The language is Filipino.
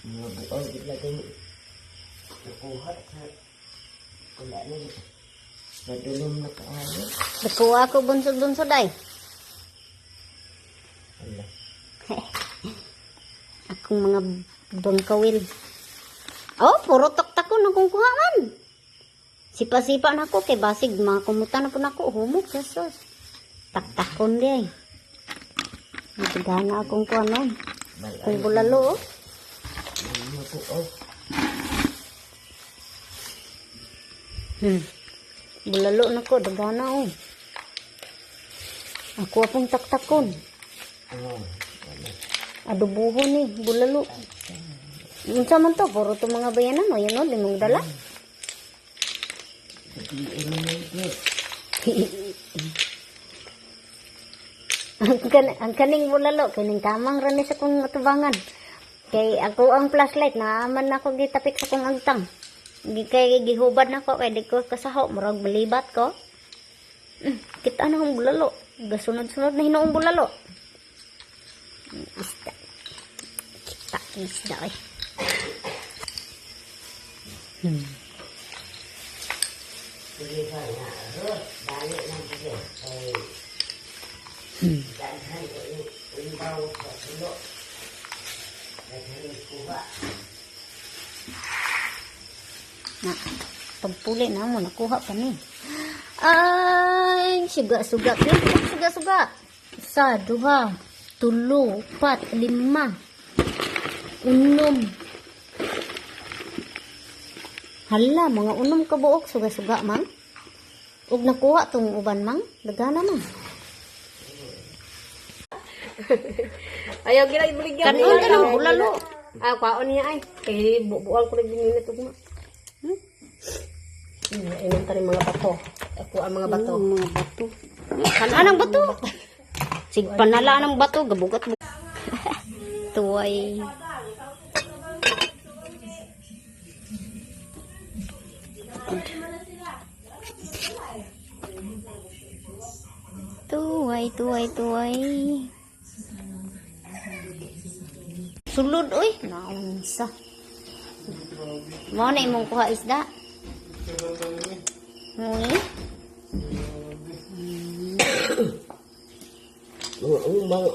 Mga buong bigla kayo. Nakuha sa wala na. Nadulom na kaayo. Nakuha ako bunsod-bunsod ay. Wala. Akong mga bangkawil. Oh, puro taktakon akong kuhaan. Sipa-sipa na ako kay basig mga kumutan na po na ako. Humok, Jesus. Taktakon di ay. Nagagana akong kuhanon. Kung bulalo, oh. Mga buong. Bulalo na ko, dagana, oh. Ako apong taktakon. Wala. Adubuhon ni, bulalo. Unsa man to, puro to mga bayanan, o yan o, limong dala. Hindi mo na ito. Ang kaning bulalo, kaning kamang rani sa kong atubangan. Kay ako ang flashlight, naaman ako gitapik sa kong agtang. Kay gihubad na ko, kay di ko kasaho, murag malibat ko. Kita na akong bulalo. Gasunod-sunod na hinoong bulalo. Isda. Kita, isda eh. Sige ka na. Dali lang kasi. Daghan ko yung ibaw sa tulo. Daghan yung kuha. Na, pagpuli na mo, nakuha pa ni. Ay, suga-suga. Suga-suga. Isa, duha, tulo, upat, lima, unom. Hala, mga unom kabuok, suga-suga, mang. Ug nakuha tong uban, mang. Dagana, mang. Ayaw gila ibuligyan. Kanon ka ng bulalo. Ah, kwaon niya ay. Kay bubuan ko rin gininit ugma. Inom ta rin mga bato. Ako ang mga bato. Mga bato. Anong bato? Sig panala ng bato, gabugat mo. Tuway. Tuway. Sulod, uy. Naunsa. Mo na imong kuha isda. Uy. Mga umang